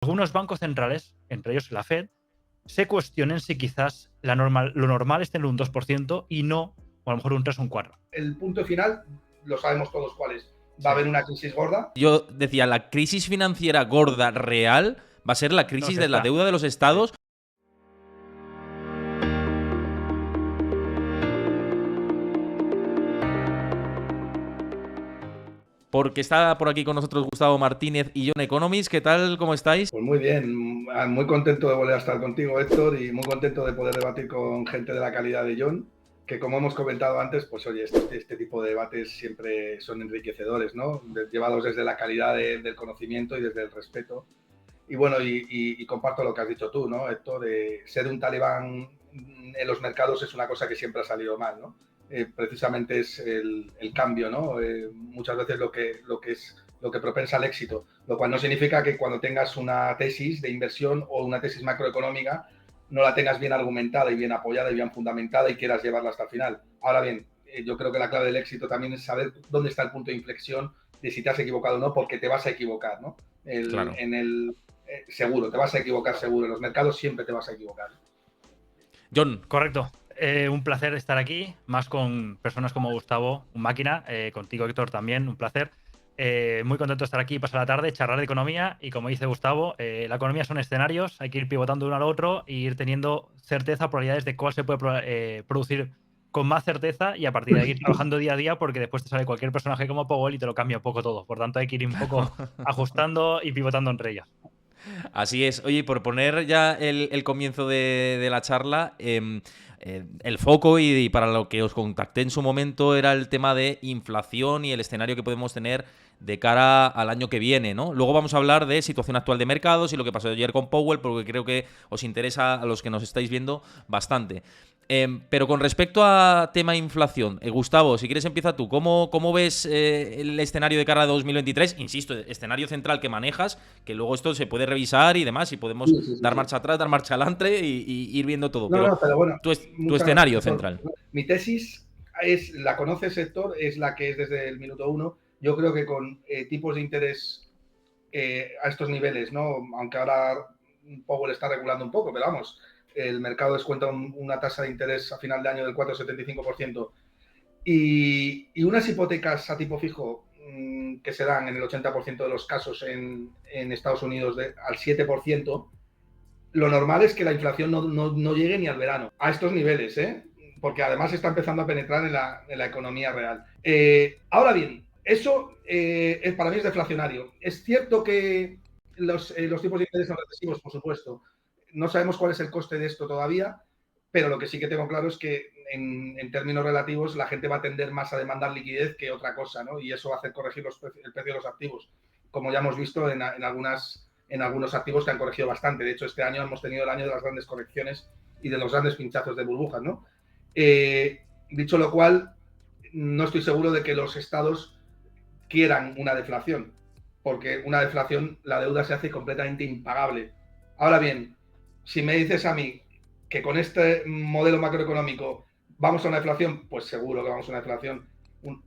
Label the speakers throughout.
Speaker 1: algunos bancos centrales, entre ellos la Fed, se cuestionen si quizás lo normal es tener un 2% y no, o a lo mejor un 3 o un 4.
Speaker 2: El punto final lo sabemos todos cuál es. Va a haber una crisis gorda.
Speaker 3: Yo decía, la crisis financiera gorda real va a ser la crisis de la deuda de los estados. Porque está por aquí con nosotros Gustavo Martínez y John Economist. ¿Qué tal? ¿Cómo estáis?
Speaker 2: Pues muy bien, muy contento de volver a estar contigo, Héctor, y muy contento de poder debatir con gente de la calidad de John, que como hemos comentado antes, pues oye, este tipo de debates siempre son enriquecedores, ¿no? Llevados desde la calidad del conocimiento y desde el respeto. Y bueno, y comparto lo que has dicho tú, ¿no, Héctor? Ser un talibán en los mercados es una cosa que siempre ha salido mal, ¿no? Precisamente es el cambio, ¿no? Muchas veces lo que propensa al éxito, lo cual no significa que cuando tengas una tesis de inversión o una tesis macroeconómica no la tengas bien argumentada y bien apoyada y bien fundamentada y quieras llevarla hasta el final. Ahora bien, yo creo que la clave del éxito también es saber dónde está el punto de inflexión de si te has equivocado o no, porque te vas a equivocar, ¿no?
Speaker 3: Claro.
Speaker 2: Seguro, te vas a equivocar seguro. En los mercados siempre te vas a equivocar.
Speaker 3: John.
Speaker 1: Correcto. Un placer estar aquí, más con personas como Gustavo, un máquina, contigo Héctor también, un placer. Muy contento de estar aquí, pasar la tarde, charlar de economía y como dice Gustavo, la economía son escenarios, hay que ir pivotando de uno al otro e ir teniendo certeza, probabilidades de cuál se puede producir con más certeza y a partir de ahí ir trabajando día a día porque después te sale cualquier personaje como Powell y te lo cambia un poco todo. Por tanto hay que ir un poco ajustando y pivotando entre ellos.
Speaker 3: Así es. Oye, por poner ya el comienzo de la charla, el foco y para lo que os contacté en su momento era el tema de inflación y el escenario que podemos tener de cara al año que viene, ¿no? Luego vamos a hablar de situación actual de mercados y lo que pasó ayer con Powell, porque creo que os interesa a los que nos estáis viendo bastante. Pero con respecto a tema inflación, Gustavo, si quieres empieza tú. ¿Cómo ves el escenario de cara a 2023? Insisto, escenario central que manejas, que luego esto se puede revisar y demás, y podemos dar marcha atrás, dar marcha adelante y ir viendo todo.
Speaker 2: Pero bueno,
Speaker 3: tu escenario central.
Speaker 2: Mi tesis la conoces, Héctor, es la que es desde el minuto uno. Yo creo que con tipos de interés a estos niveles, ¿no? Aunque ahora Powell está regulando un poco, pero vamos, el mercado descuenta una tasa de interés a final de año del 4,75% y unas hipotecas a tipo fijo que se dan en el 80% de los casos en Estados Unidos al 7%, lo normal es que la inflación no llegue ni al verano, a estos niveles, porque además está empezando a penetrar en la economía real. Ahora bien, eso para mí es deflacionario. Es cierto que los tipos de interés son recesivos, por supuesto. No sabemos cuál es el coste de esto todavía, pero lo que sí que tengo claro es que en términos relativos la gente va a tender más a demandar liquidez que otra cosa, ¿no? Y eso va a hacer corregir el precio de los activos, como ya hemos visto en algunos activos que han corregido bastante. De hecho, este año hemos tenido el año de las grandes correcciones y de los grandes pinchazos de burbujas, ¿no? Dicho lo cual, no estoy seguro de que los estados quieran una deflación, porque una deflación, la deuda se hace completamente impagable. Ahora bien, si me dices a mí que con este modelo macroeconómico vamos a una deflación, pues seguro que vamos a una deflación,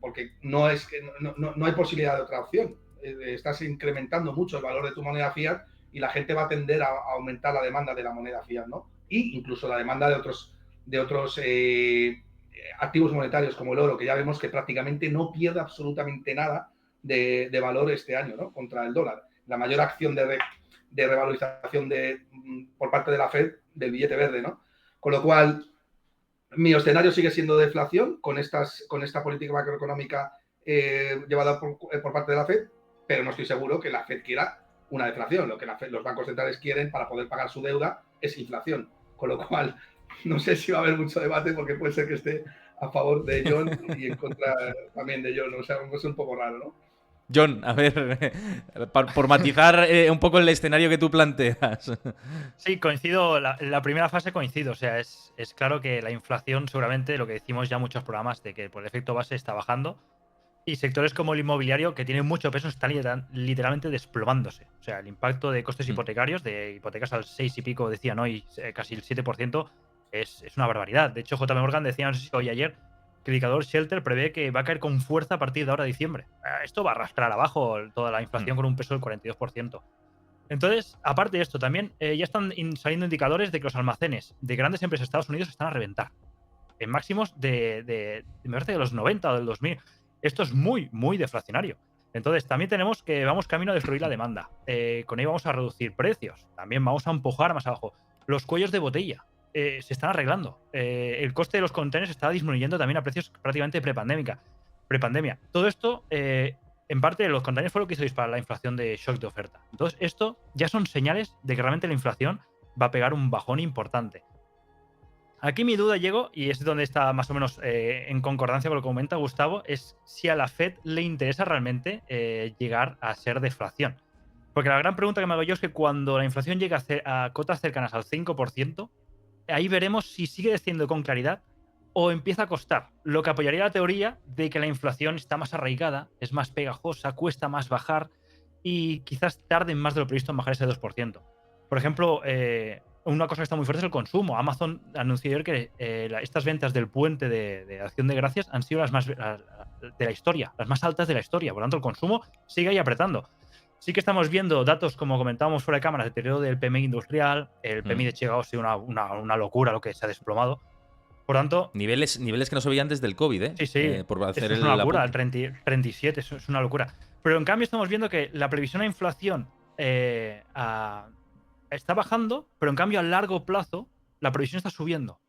Speaker 2: porque no hay posibilidad de otra opción. Estás incrementando mucho el valor de tu moneda fiat y la gente va a tender a aumentar la demanda de la moneda fiat, ¿no? Y incluso la demanda de otros activos monetarios como el oro, que ya vemos que prácticamente no pierde absolutamente nada de valor este año, ¿no? Contra el dólar. La mayor acción de revalorización por parte de la Fed del billete verde, ¿no? Con lo cual, mi escenario sigue siendo de deflación con esta política macroeconómica llevada por parte de la Fed, pero no estoy seguro que la Fed quiera una deflación. Lo que los bancos centrales quieren para poder pagar su deuda es inflación. Con lo cual, no sé si va a haber mucho debate porque puede ser que esté a favor de John y en contra también de John. O sea, es un poco raro, ¿no?
Speaker 3: John, a ver, por matizar un poco el escenario que tú planteas.
Speaker 1: Sí, coincido, la primera fase coincido, o sea, es claro que la inflación seguramente, lo que decimos ya en muchos programas, de que por efecto base está bajando, y sectores como el inmobiliario, que tienen mucho peso, están literalmente desplomándose. O sea, el impacto de costes hipotecarios, de hipotecas al 6 y pico, decían hoy, casi el 7%, es una barbaridad. De hecho, JP Morgan decía, no sé si hoy ayer, que el indicador Shelter prevé que va a caer con fuerza a partir de ahora de diciembre. Esto va a arrastrar abajo toda la inflación con un peso del 42%. Entonces, aparte de esto, también ya están saliendo indicadores de que los almacenes de grandes empresas de Estados Unidos están a reventar. En máximos me parece de los 90 o del 2000. Esto es muy, muy deflacionario. Entonces, también tenemos que vamos camino a destruir la demanda. Con ello vamos a reducir precios. También vamos a empujar más abajo. Los cuellos de botella se están arreglando. El coste de los contenedores está disminuyendo también a precios prácticamente prepandemia. Todo esto, en parte, los contenedores fue lo que hizo disparar la inflación de shock de oferta. Entonces, esto ya son señales de que realmente la inflación va a pegar un bajón importante. Aquí mi duda, Diego, y es donde está más o menos en concordancia con lo que comenta Gustavo, es si a la Fed le interesa realmente llegar a ser deflación. Porque la gran pregunta que me hago yo es que cuando la inflación llegue a cotas cercanas al 5%, ahí veremos si sigue descendiendo con claridad o empieza a costar, lo que apoyaría la teoría de que la inflación está más arraigada, es más pegajosa, cuesta más bajar y quizás tarden más de lo previsto en bajar ese 2%. Por ejemplo, una cosa que está muy fuerte es el consumo. Amazon anunció ayer que estas ventas del puente de Acción de Gracias han sido las más de la historia, las más altas de la historia. Por lo tanto, el consumo sigue ahí apretando. Sí que estamos viendo datos, como comentábamos fuera de cámara, de deterioro del PMI industrial. El PMI de Chicago ha sido una locura lo que se ha desplomado. Por tanto,
Speaker 3: niveles que no se veían desde el COVID, ¿eh?
Speaker 1: Sí.
Speaker 3: Por hacer
Speaker 1: es una locura, el 37, eso es una locura. Pero en cambio estamos viendo que la previsión de inflación está bajando, pero en cambio a largo plazo la previsión está subiendo.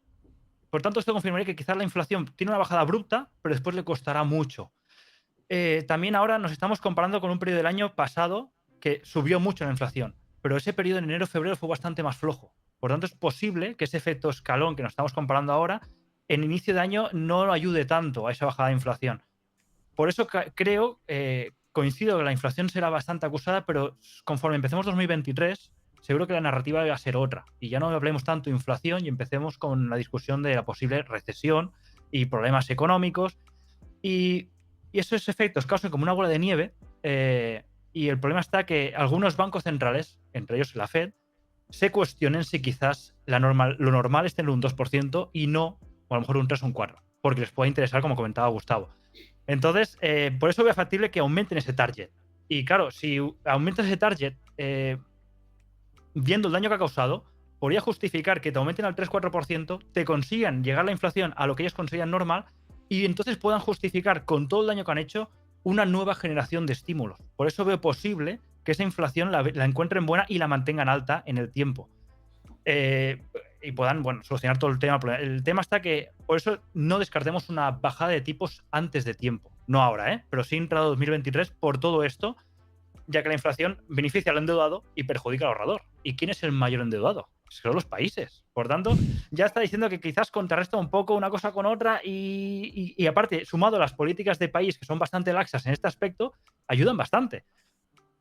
Speaker 1: Por tanto, esto confirmaría que quizás la inflación tiene una bajada abrupta, pero después le costará mucho. También ahora nos estamos comparando con un periodo del año pasado que subió mucho la inflación, pero ese periodo en enero-febrero fue bastante más flojo. Por tanto, es posible que ese efecto escalón que nos estamos comparando ahora, en inicio de año, no ayude tanto a esa bajada de inflación. Por eso creo, coincido que la inflación será bastante acusada, pero conforme empecemos 2023, seguro que la narrativa va a ser otra. Y ya no hablemos tanto de inflación y empecemos con la discusión de la posible recesión y problemas económicos. Y esos efectos causan como una bola de nieve. Y el problema está que algunos bancos centrales, entre ellos la Fed, se cuestionen si quizás lo normal esté en un 2% y no, o a lo mejor un 3 o un 4%, porque les puede interesar, como comentaba Gustavo. Entonces, por eso veo factible que aumenten ese target. Y claro, si aumentas ese target, viendo el daño que ha causado, podría justificar que te aumenten al 3-4%, te consigan llegar la inflación a lo que ellos consideran normal y entonces puedan justificar con todo el daño que han hecho una nueva generación de estímulos. Por eso veo posible que esa inflación la encuentren buena y la mantengan alta en el tiempo. Y puedan, solucionar todo el tema. El tema está que, por eso no descartemos una bajada de tipos antes de tiempo. No ahora, pero sí entrado 2023 por todo esto, ya que la inflación beneficia al endeudado y perjudica al ahorrador. ¿Y quién es el mayor endeudado? Son los países. Por tanto, ya está diciendo que quizás contrarresta un poco una cosa con otra y aparte, sumado a las políticas de país que son bastante laxas en este aspecto, ayudan bastante.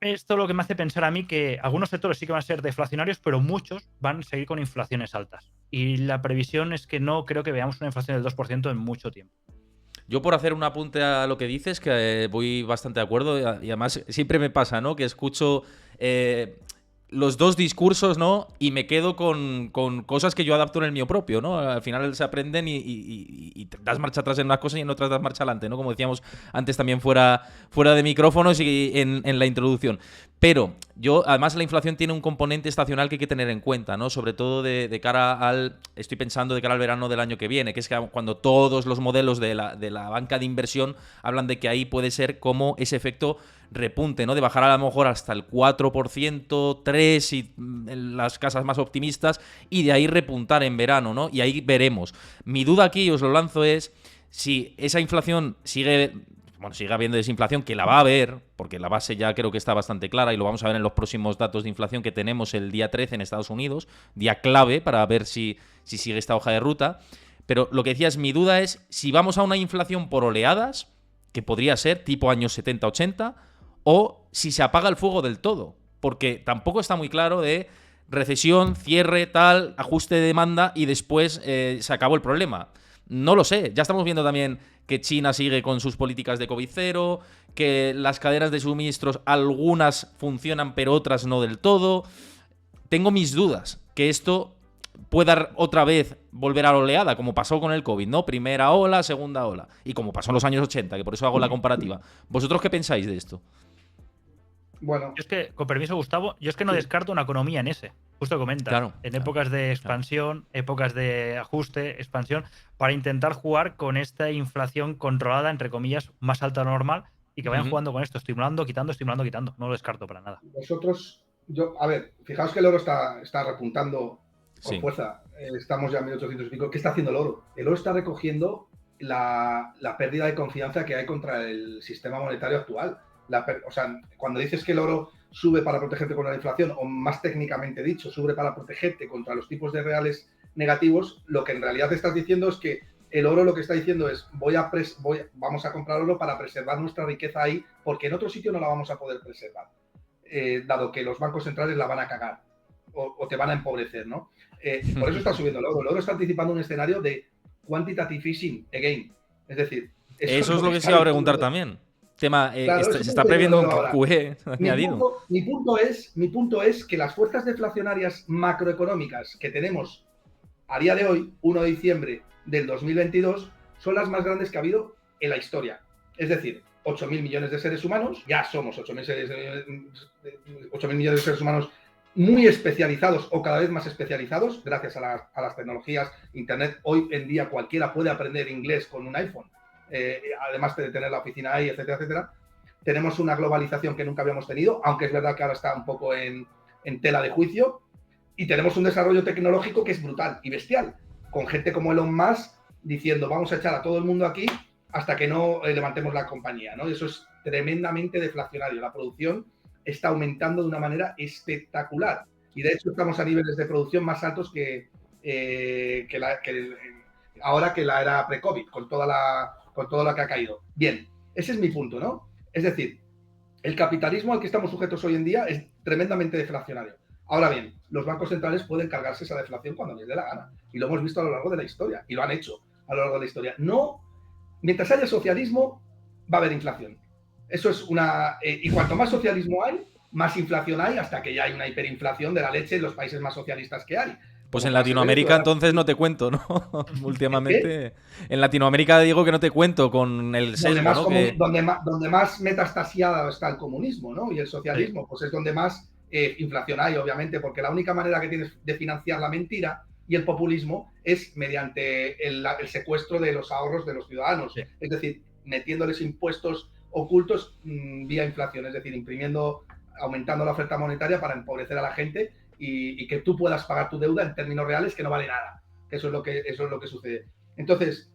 Speaker 1: Esto es lo que me hace pensar a mí que algunos sectores sí que van a ser deflacionarios, pero muchos van a seguir con inflaciones altas. Y la previsión es que no creo que veamos una inflación del 2% en mucho tiempo.
Speaker 3: Yo, por hacer un apunte a lo que dices, que voy bastante de acuerdo, y además siempre me pasa, ¿no? Que escucho los dos discursos, ¿no? Y me quedo con cosas que yo adapto en el mío propio, ¿no? Al final se aprenden y das marcha atrás en unas cosas y en otras das marcha adelante, ¿no? Como decíamos antes también fuera de micrófonos y en la introducción. Pero además la inflación tiene un componente estacional que hay que tener en cuenta, ¿no? Sobre todo de cara estoy pensando de cara al verano del año que viene, que es que cuando todos los modelos de la banca de inversión hablan de que ahí puede ser como ese efecto repunte, ¿no? De bajar a lo mejor hasta el 4%, 3% y en las casas más optimistas, y de ahí repuntar en verano, ¿no? Y ahí veremos. Mi duda aquí, os lo lanzo, es si esa inflación sigue habiendo desinflación, que la va a haber, porque la base ya creo que está bastante clara y lo vamos a ver en los próximos datos de inflación que tenemos el día 13 en Estados Unidos, día clave para ver si sigue esta hoja de ruta. Pero lo que decías, mi duda es si vamos a una inflación por oleadas, que podría ser tipo años 70-80, o si se apaga el fuego del todo, porque tampoco está muy claro de recesión, cierre, tal, ajuste de demanda y después se acabó el problema. No lo sé, ya estamos viendo también que China sigue con sus políticas de COVID-0, que las cadenas de suministros algunas funcionan pero otras no del todo. Tengo mis dudas que esto pueda otra vez volver a la oleada, como pasó con el COVID, ¿no? Primera ola, segunda ola, y como pasó en los años 80, que por eso hago la comparativa. ¿Vosotros qué pensáis de esto?
Speaker 2: Bueno,
Speaker 1: Yo es que, con permiso, Gustavo, yo es que no
Speaker 2: Sí.
Speaker 1: descarto una economía en ese. Justo comentas.
Speaker 3: Claro,
Speaker 1: En
Speaker 3: claro,
Speaker 1: épocas de expansión, épocas de ajuste, expansión, para intentar jugar con esta inflación controlada, entre comillas, más alta de lo normal, y que vayan
Speaker 3: Ujú.
Speaker 1: jugando con esto, estimulando, quitando, estimulando, quitando. No lo descarto para nada.
Speaker 2: vosotros, a ver, fijaos que el oro está repuntando con
Speaker 3: Sí.
Speaker 2: fuerza. Estamos ya en 1800 y pico. ¿Qué está haciendo el oro? El oro está recogiendo la pérdida de confianza que hay contra el sistema monetario actual. O sea, cuando dices que el oro sube para protegerte contra la inflación, o más técnicamente dicho, sube para protegerte contra los tipos de reales negativos, lo que en realidad te estás diciendo es que el oro lo que está diciendo es vamos a comprar oro para preservar nuestra riqueza ahí, porque en otro sitio no la vamos a poder preservar, dado que los bancos centrales la van a cagar o te van a empobrecer, ¿no? Por eso está subiendo el oro. El oro está anticipando un escenario de quantitative easing again. Es decir,
Speaker 3: Eso es lo que se iba a preguntar también. Tema,
Speaker 2: Claro,
Speaker 3: se está previendo un QE añadido.
Speaker 2: Mi punto es que las fuerzas deflacionarias macroeconómicas que tenemos a día de hoy, 1 de diciembre del 2022, son las más grandes que ha habido en la historia. Es decir, 8.000 millones de seres humanos, ya somos 8.000 millones de seres humanos muy especializados o cada vez más especializados gracias a las tecnologías, internet. Hoy en día cualquiera puede aprender inglés con un iPhone, además de tener la oficina ahí, etcétera, etcétera. Tenemos una globalización que nunca habíamos tenido, aunque es verdad que ahora está un poco en tela de juicio, y tenemos un desarrollo tecnológico que es brutal y bestial, con gente como Elon Musk diciendo vamos a echar a todo el mundo aquí hasta que no levantemos la compañía, ¿no? Y eso es tremendamente deflacionario. La producción está aumentando de una manera espectacular y de hecho estamos a niveles de producción más altos ahora que la era pre-COVID, con todo lo que ha caído. Bien, ese es mi punto, ¿no? Es decir, el capitalismo al que estamos sujetos hoy en día es tremendamente deflacionario. Ahora bien, los bancos centrales pueden cargarse esa deflación cuando les dé la gana. Y lo hemos visto a lo largo de la historia. Y lo han hecho a lo largo de la historia. No, mientras haya socialismo, va a haber inflación. Eso es y cuanto más socialismo hay, más inflación hay, hasta que ya hay una hiperinflación de la leche en los países más socialistas que hay.
Speaker 3: Pues en Latinoamérica entonces no te cuento, ¿no? Últimamente. En Latinoamérica digo que no te cuento con el sesgo, ¿no?
Speaker 2: Donde más metastasiado está el comunismo, ¿no? Y el socialismo, sí. Pues es donde más inflación hay, obviamente, porque la única manera que tienes de financiar la mentira y el populismo es mediante el secuestro de los ahorros de los ciudadanos. Sí. Es decir, metiéndoles impuestos ocultos vía inflación, es decir, aumentando la oferta monetaria para empobrecer a la gente y que tú puedas pagar tu deuda en términos reales que no vale nada. Eso es lo que sucede. Entonces,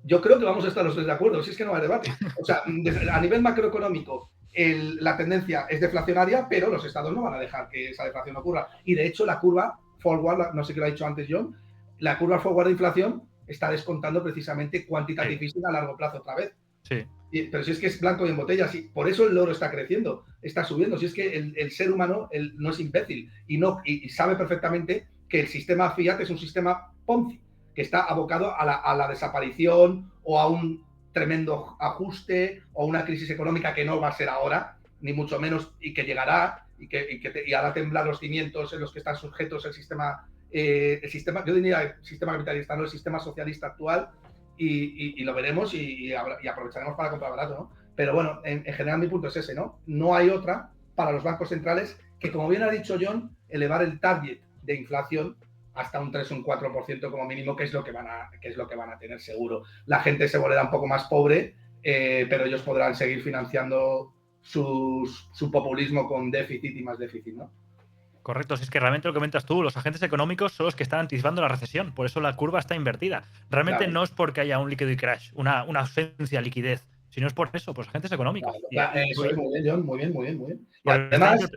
Speaker 2: yo creo que vamos a estar los tres de acuerdo, si es que no hay debate. O sea, a nivel macroeconómico, la tendencia es deflacionaria, pero los estados no van a dejar que esa deflación ocurra. Y de hecho, la curva forward, no sé qué lo ha dicho antes John, la curva forward de inflación está descontando precisamente quantitative easing a largo plazo otra vez.
Speaker 1: Sí.
Speaker 2: Pero si es que es blanco y en botella, sí, por eso el oro está creciendo, está subiendo. Si es que el ser humano no es imbécil y sabe perfectamente que el sistema fiat es un sistema Ponzi, que está abocado a la desaparición o a un tremendo ajuste o a una crisis económica que no va a ser ahora, ni mucho menos, y que llegará y hará temblar los cimientos en los que están sujetos el sistema, yo diría el sistema capitalista, no el sistema socialista actual. Y lo veremos y aprovecharemos para comprar barato, ¿no? Pero bueno, en general mi punto es ese, ¿no? No hay otra para los bancos centrales que, como bien ha dicho John, elevar el target de inflación hasta un 3 o un 4% como mínimo, que es lo que van a tener seguro. La gente se volverá un poco más pobre, pero ellos podrán seguir financiando su populismo con déficit y más déficit, ¿no?
Speaker 1: Correcto, si es que realmente lo que comentas tú, los agentes económicos son los que están anticipando la recesión, por eso la curva está invertida. Realmente no es porque haya un líquido y crash, una ausencia de liquidez, sino es por eso, por los agentes económicos.
Speaker 2: Claro, eso es muy bien, John, muy bien. Y además,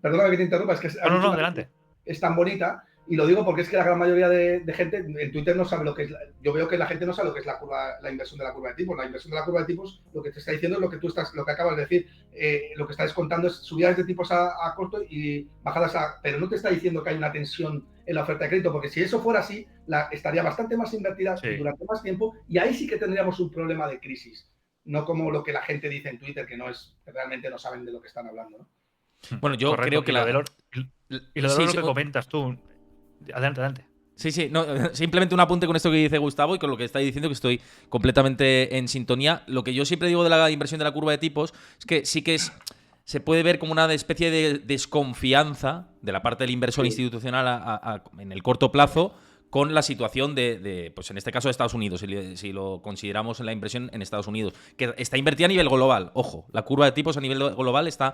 Speaker 2: perdona que te interrumpa, es que
Speaker 1: no, adelante.
Speaker 2: Es tan bonita, y lo digo porque es que la gran mayoría de gente en Twitter no sabe lo que es. Yo veo que la gente no sabe lo que es la inversión de la curva de tipos. La inversión de la curva de tipos, lo que te está diciendo es lo que acabas de decir. Lo que está descontando es subidas de tipos a corto y bajadas pero no te está diciendo que hay una tensión en la oferta de crédito, porque si eso fuera así, estaría bastante más invertida durante más tiempo, y ahí sí que tendríamos un problema de crisis. No como lo que la gente dice en Twitter, que realmente no saben de lo que están hablando, ¿no?
Speaker 3: Bueno, yo creo que
Speaker 1: lo de lo que comentas tú. Adelante.
Speaker 3: Sí, no, simplemente un apunte con esto que dice Gustavo y con lo que está diciendo, que estoy completamente en sintonía. Lo que yo siempre digo de la inversión de la curva de tipos es que sí que se puede ver como una especie de desconfianza de la parte del inversor
Speaker 2: Sí.
Speaker 3: institucional en el corto plazo con la situación pues en este caso de Estados Unidos, si lo consideramos en la inversión en Estados Unidos, que está invertida a nivel global. Ojo, la curva de tipos a nivel global está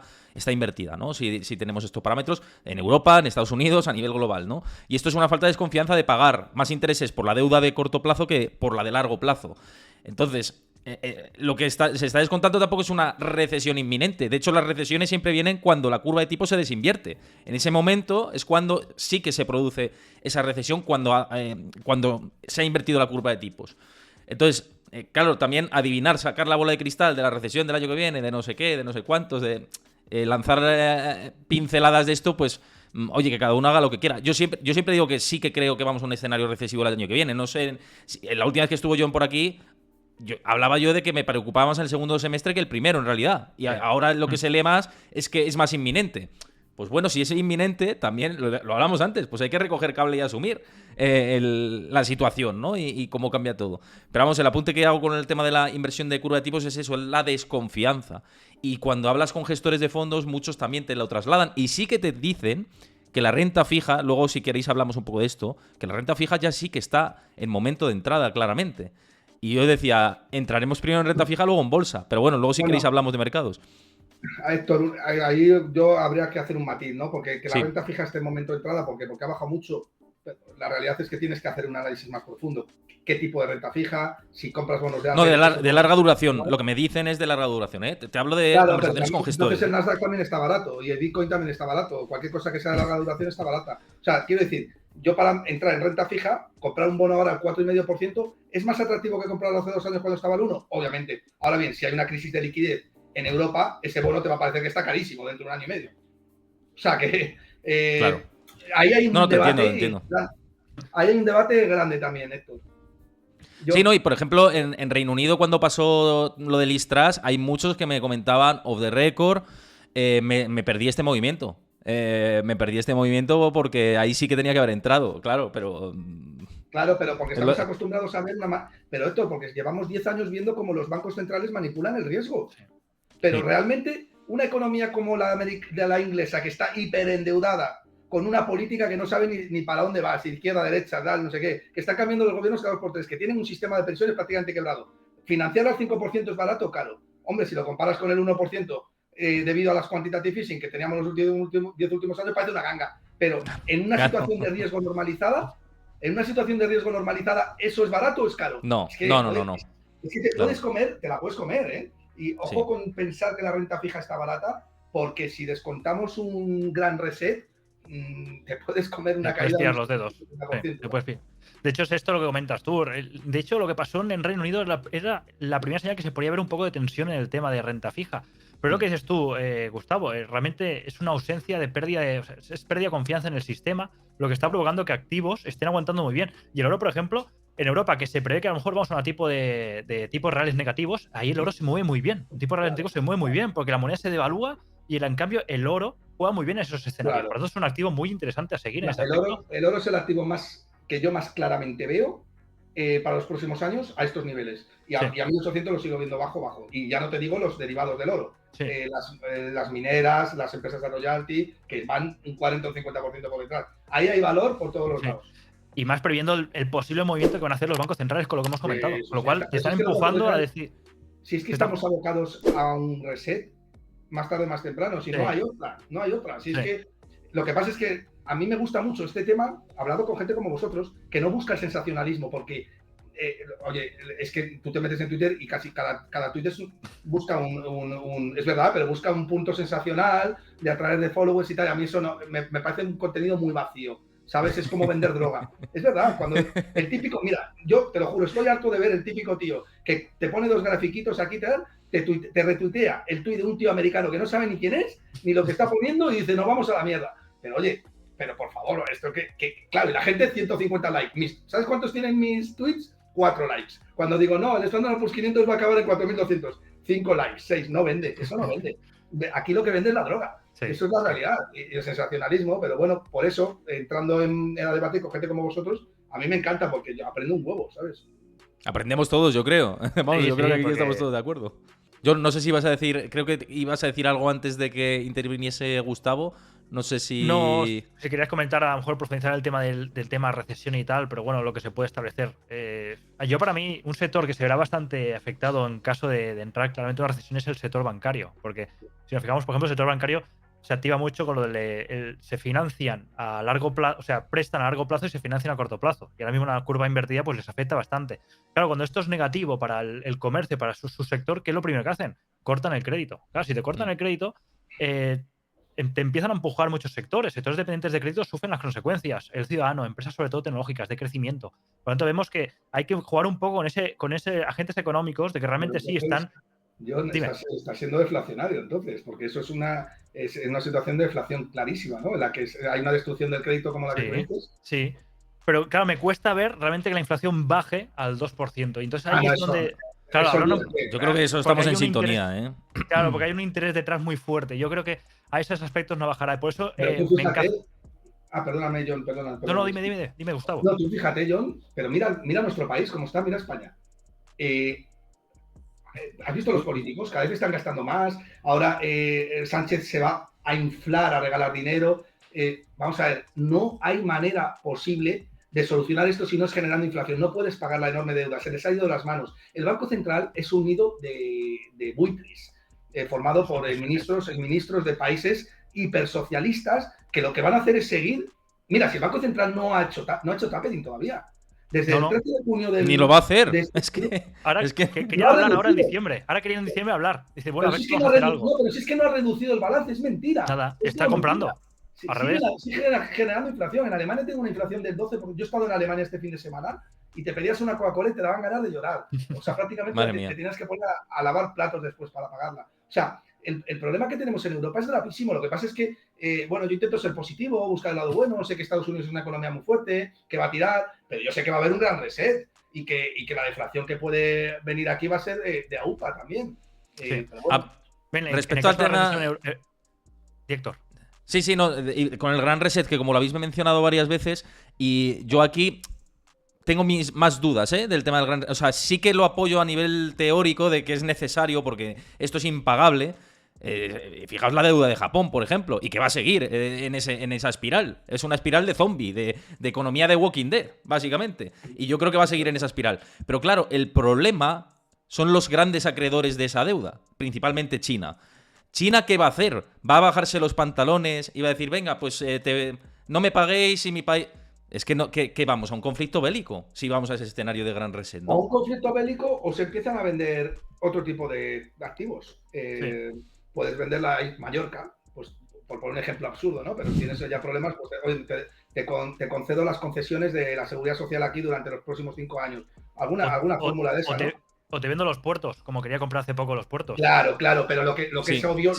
Speaker 3: invertida, ¿no? Si tenemos estos parámetros en Europa, en Estados Unidos, a nivel global, ¿no? Y esto es una falta de desconfianza de pagar más intereses por la deuda de corto plazo que por la de largo plazo. Entonces, lo que se está descontando tampoco es una recesión inminente. De hecho, las recesiones siempre vienen cuando la curva de tipos se desinvierte. En ese momento es cuando sí que se produce esa recesión, cuando se ha invertido la curva de tipos. Entonces, claro, también adivinar, sacar la bola de cristal de la recesión del año que viene, de no sé qué, de no sé cuántos, de lanzar pinceladas de esto, pues oye, que cada uno haga lo que quiera. Yo siempre digo que sí que creo que vamos a un escenario recesivo el año que viene. No sé, la última vez que estuvo John por aquí, hablaba yo de que me preocupaba más el segundo semestre que el primero, en realidad. Y ahora lo que se lee más es que es más inminente. Pues bueno, si es inminente, también lo hablamos antes, pues hay que recoger cable y asumir la situación, ¿no? Y cómo cambia todo. Pero vamos, el apunte que hago con el tema de la inversión de curva de tipos es eso, la desconfianza. Y cuando hablas con gestores de fondos, muchos también te lo trasladan. Y sí que te dicen que la renta fija, luego si queréis hablamos un poco de esto, que la renta fija ya sí que está en momento de entrada, claramente. Y yo decía, entraremos primero en renta fija, luego en bolsa. Pero bueno, luego si queréis hablamos de mercados.
Speaker 2: Héctor, ahí yo habría que hacer un matiz, ¿no? Porque que la
Speaker 3: Sí.
Speaker 2: renta fija esté en momento de entrada, porque ha bajado mucho. La realidad es que tienes que hacer un análisis más profundo. ¿Qué tipo de renta fija? Si compras bonos de
Speaker 3: No, de larga duración.
Speaker 2: ¿no?
Speaker 3: Lo que me dicen es de larga duración, ¿eh? Te hablo de
Speaker 2: Claro,
Speaker 3: conversaciones con gestores.
Speaker 2: Entonces el Nasdaq también está barato y el Bitcoin también está barato. Cualquier cosa que sea de larga duración está barata. O sea, quiero decir, yo para entrar en renta fija, comprar un bono ahora al 4,5%, ¿es más atractivo que comprarlo hace 2 años cuando estaba al 1%? Obviamente. Ahora bien, si hay una crisis de liquidez en Europa, ese bono te va a parecer que está carísimo dentro de un año y medio. O sea que
Speaker 3: Claro.
Speaker 2: ahí hay un debate.
Speaker 3: Te entiendo.
Speaker 2: Ahí hay un debate grande también, Héctor.
Speaker 3: Sí, no, y por ejemplo, en Reino Unido, cuando pasó lo de Liz Truss, hay muchos que me comentaban off the record, me perdí este movimiento. Me perdí este movimiento porque ahí sí que tenía que haber entrado, claro, pero.
Speaker 2: Claro, pero porque estamos acostumbrados a ver una. Pero esto, porque llevamos 10 años viendo cómo los bancos centrales manipulan el riesgo. Pero realmente, una economía como la de la inglesa, que está hiperendeudada, con una política que no sabe ni para dónde va, si izquierda, derecha, tal, no sé qué, que están cambiando los gobiernos cada 2 por 3, que tienen un sistema de pensiones prácticamente quebrado. Financiar al 5% es barato o caro. Hombre, si lo comparas con el 1%, debido a las quantitative easing que teníamos los 10 últimos años, parece una ganga. Pero en una situación de riesgo normalizada, ¿eso es barato o es caro?
Speaker 3: No,
Speaker 2: es que,
Speaker 3: no.
Speaker 2: Es que te puedes comer, te la puedes comer, ¿eh? Y ojo con pensar que la renta fija está barata, porque si descontamos un gran reset, te puedes comer una caída.
Speaker 1: Puedes tirar los dedos. Sí, de hecho, es esto lo que comentas tú. De hecho, lo que pasó en Reino Unido era la primera señal que se podía ver un poco de tensión en el tema de renta fija. Pero lo que dices tú, Gustavo, realmente es una ausencia de pérdida es pérdida de confianza en el sistema, lo que está provocando que activos estén aguantando muy bien. Y el oro, por ejemplo, en Europa, que se prevé que a lo mejor vamos a un tipo de tipos reales negativos, ahí el oro se mueve muy bien. Un tipo real negativo se mueve muy bien, porque la moneda se devalúa y en cambio el oro juega muy bien en esos escenarios. Claro. Por eso es un activo muy interesante a seguir.
Speaker 2: No, el oro es el activo que yo más claramente veo para los próximos años a estos niveles. Y a 1800 lo sigo viendo bajo. Y ya no te digo los derivados del oro. Sí. Las mineras, las empresas de royalty, que van un 40 o 50% por detrás. Ahí hay valor por todos los lados.
Speaker 1: Y más previendo el posible movimiento que van a hacer los bancos centrales con lo que hemos comentado. Con lo cual te están empujando a decir...
Speaker 2: Si es que estamos abocados a un reset, más tarde, más temprano. Si no hay otra. Si es que lo que pasa es que a mí me gusta mucho este tema, hablando con gente como vosotros, que no busca el sensacionalismo, porque, oye, es que tú te metes en Twitter y casi cada Twitter busca es verdad, pero busca un punto sensacional de atraer de followers y tal. A mí eso no, me parece un contenido muy vacío, ¿sabes? Es como vender droga. Es verdad, cuando el típico, mira, yo te lo juro, estoy harto de ver el típico tío que te pone 2 grafiquitos aquí, te retuitea el tuit de un tío americano que no sabe ni quién es, ni lo que está poniendo y dice, nos vamos a la mierda. Pero oye, por favor, esto que claro, y la gente 150 likes. ¿Sabes cuántos tienen mis tweets? 4 likes. Cuando digo, no, el Standard Poor's 500 va a acabar en 4.200. 5 likes, 6, no vende, eso no vende. Aquí lo que vende es la droga. Sí. Eso es la realidad y el sensacionalismo, pero bueno, por eso, entrando en el debate con gente como vosotros, a mí me encanta porque yo aprendo un huevo, ¿sabes?
Speaker 3: Aprendemos todos, yo creo. Vamos, yo creo que aquí estamos todos de acuerdo. Yo no sé si ibas a decir, creo que ibas a decir algo antes de que interviniese Gustavo. No sé
Speaker 1: No,
Speaker 3: si...
Speaker 1: si querías comentar, a lo mejor profundizar el tema del tema recesión y tal, pero bueno, lo que se puede establecer. Yo, para mí, un sector que se verá bastante afectado en caso de entrar claramente en una recesión es el sector bancario. Porque si nos fijamos, por ejemplo, el sector bancario se activa mucho con lo de se financian a largo plazo, o sea, prestan a largo plazo y se financian a corto plazo. Y ahora mismo una curva invertida pues les afecta bastante. Claro, cuando esto es negativo para el comercio, para su sector, ¿qué es lo primero que hacen? Cortan el crédito. Claro, si te cortan el crédito, te empiezan a empujar muchos sectores. Sectores dependientes de crédito sufren las consecuencias. El ciudadano, empresas sobre todo tecnológicas, de crecimiento. Por lo tanto, vemos que hay que jugar un poco con ese agentes económicos de que realmente sí están.
Speaker 2: John, está siendo deflacionario entonces, porque eso es una situación de deflación clarísima, ¿no? En la que hay una destrucción del crédito como la que tú dices.
Speaker 1: Sí. Pero claro, me cuesta ver realmente que la inflación baje al 2%. Y entonces ahí es donde. Claro, ahora no.
Speaker 3: Yo creo que eso estamos en sintonía, ¿eh?
Speaker 1: Claro, porque hay un interés detrás muy fuerte. Yo creo que a esos aspectos no bajará. Por eso
Speaker 2: me encaja. Perdóname, John, perdona.
Speaker 1: No, dime, Gustavo.
Speaker 2: No, tú fíjate, John, pero mira nuestro país, cómo está, mira España. ¿Has visto los políticos? Cada vez están gastando más. Ahora Sánchez se va a inflar, a regalar dinero. Vamos a ver, no hay manera posible de solucionar esto si no es generando inflación. No puedes pagar la enorme deuda, se les ha ido de las manos. El Banco Central es un nido de buitres, formado por ministros de países hipersocialistas que lo que van a hacer es seguir. Mira, si el Banco Central no ha hecho tapering todavía. Desde el 13 de junio del...
Speaker 3: Ni lo va a hacer.
Speaker 1: Quería hablar ahora en diciembre. Ahora quería en diciembre hablar. Dice, bueno,
Speaker 2: pero
Speaker 1: a ver si vamos a hacer algo.
Speaker 2: No, pero si es que no ha reducido el balance, es mentira.
Speaker 1: Nada, está comprando. Al revés.
Speaker 2: Sigue generando inflación. En Alemania tengo una inflación del 12%. Yo he estado en Alemania este fin de semana y te pedías una Coca-Cola y te daban ganas de llorar. O sea, prácticamente te tenías que poner a lavar platos después para pagarla. O sea, el problema que tenemos en Europa es gravísimo. Lo que pasa es que, yo intento ser positivo, buscar el lado bueno. Sé que Estados Unidos es una economía muy fuerte, que va a tirar, pero yo sé que va a haber un gran reset y que la deflación que puede venir aquí va a ser de AUPA también.
Speaker 1: Sí.
Speaker 3: Respecto al tema...
Speaker 1: Héctor.
Speaker 3: Sí, no, con el gran reset, que como lo habéis mencionado varias veces, y yo aquí tengo más dudas del tema del gran reset. O sea, sí que lo apoyo a nivel teórico de que es necesario porque esto es impagable. Fijaos la deuda de Japón, por ejemplo, y que va a seguir en esa espiral. Es una espiral de zombie, de economía de Walking Dead, básicamente. Y yo creo que va a seguir en esa espiral. Pero claro, el problema son los grandes acreedores de esa deuda, principalmente China. ¿China qué va a hacer? ¿Va a bajarse los pantalones y va a decir, venga, pues no me paguéis y mi país... Es que no, ¿qué vamos? ¿A un conflicto bélico? Si vamos a ese escenario de gran reset, ¿no?
Speaker 2: O un conflicto bélico o se empiezan a vender otro tipo de activos. Puedes vender la Mallorca, pues por poner un ejemplo absurdo, ¿no? Pero si tienes ya problemas, pues te concedo las concesiones de la seguridad social aquí durante los próximos 5 años. ¿Alguna fórmula de esa, ¿no?
Speaker 1: O te vendo los puertos, como quería comprar hace poco los puertos.
Speaker 2: Claro, pero lo que es obvio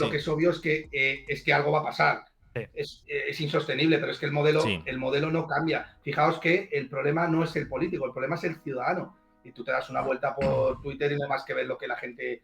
Speaker 2: es que algo va a pasar. Sí. Es insostenible, pero es que el modelo no cambia. Fijaos que el problema no es el político, el problema es el ciudadano. Y tú te das una vuelta por Twitter y no hay más que ver lo que la gente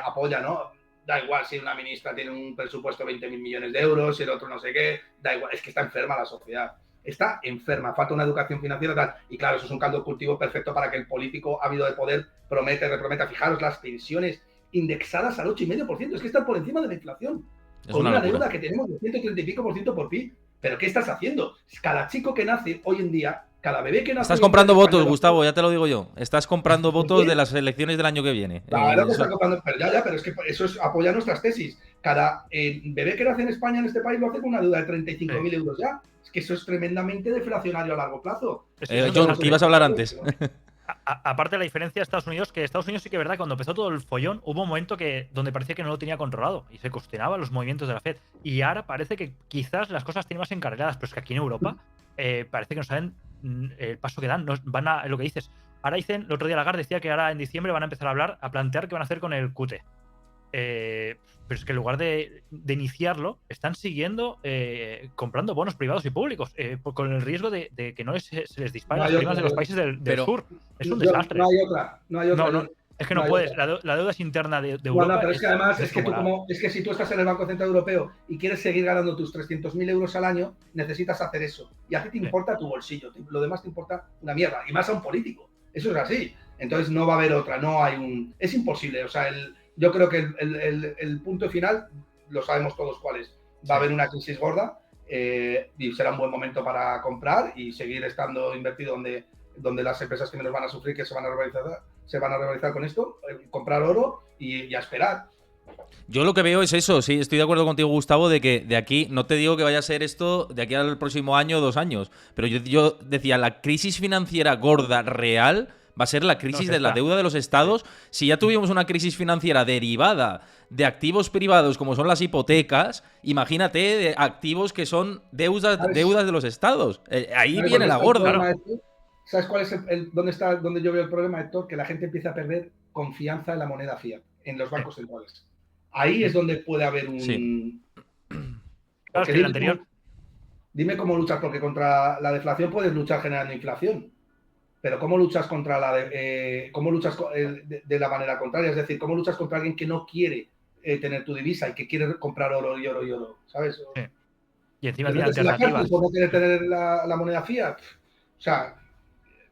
Speaker 2: apoya, ¿no? Da igual si una ministra tiene un presupuesto de 20.000 millones de euros, si el otro no sé qué, da igual, es que está enferma la sociedad. Está enferma, falta una educación financiera tal. Y claro, eso es un caldo de cultivo perfecto para que el político ávido de poder promete, reprometa. Fijaros, las pensiones indexadas al 8,5%, es que están por encima de la inflación. Con una deuda que tenemos de 130 y pico por ciento por PIB. ¿Pero qué estás haciendo? Cada chico que nace hoy en día, cada bebé que nace...
Speaker 3: Estás comprando votos, Gustavo, ya te lo digo yo. Estás comprando votos de las elecciones del año que viene.
Speaker 2: Claro que estás comprando, pero es que eso apoya nuestras tesis. Cada bebé que nace en España, en este país, lo hace con una deuda de 35.000 euros ya. Es que eso es tremendamente deflacionario a largo plazo.
Speaker 3: John, ¿qué ibas a hablar antes?
Speaker 1: Aparte de la diferencia de Estados Unidos, que Estados Unidos sí que es verdad, cuando empezó todo el follón, hubo un momento donde parecía que no lo tenía controlado y se cuestionaban los movimientos de la Fed. Y ahora parece que quizás las cosas tienen más encarriladas, pero es que aquí en Europa parece que no saben el paso que dan. Van a lo que dices. Ahora dicen, el otro día Lagarde decía que ahora en diciembre van a empezar a plantear qué van a hacer con el QT. Pero es que en lugar de iniciarlo, están siguiendo comprando bonos privados y públicos, con el riesgo de que no se les disparen las primas de los países del sur. Es un desastre.
Speaker 2: No hay otra.
Speaker 1: No, es que no puedes. La deuda es interna de Europa.
Speaker 2: Bueno, pero es que además, es que si tú estás en el Banco Central Europeo y quieres seguir ganando tus 300.000 euros al año, necesitas hacer eso. Y a ti te importa tu bolsillo, lo demás te importa una mierda. Y más a un político. Eso es así. Entonces no va a haber otra, no hay un... Es imposible, o sea, yo creo que el punto final lo sabemos todos cuál es. Va a haber una crisis gorda y será un buen momento para comprar y seguir estando invertido donde las empresas que menos van a sufrir, que se van a revalorizar con esto, comprar oro y a esperar.
Speaker 3: Yo lo que veo es eso, sí, estoy de acuerdo contigo, Gustavo, de que de aquí, no te digo que vaya a ser esto de aquí al próximo año o 2 años, pero yo decía, la crisis financiera gorda real va a ser la crisis de la deuda de los estados. Si ya tuvimos una crisis financiera derivada de activos privados como son las hipotecas, imagínate de activos que son deudas de los estados. Ahí viene la gorda.
Speaker 2: ¿Sabes cuál es dónde yo veo el problema, Héctor? Que la gente empieza a perder confianza en la moneda fiat, en los bancos centrales. Ahí es donde puede haber un...
Speaker 1: Sí. Claro, es que el anterior...
Speaker 2: Dime cómo luchas, porque contra la deflación puedes luchar generando inflación. Pero ¿cómo luchas contra cómo luchas de la manera contraria? Es decir, ¿cómo luchas contra alguien que no quiere tener tu divisa y que quiere comprar oro y oro y oro? ¿Sabes?
Speaker 1: Sí. Y encima tiene alternativas.
Speaker 2: ¿Por no querer tener la moneda fiat? O sea,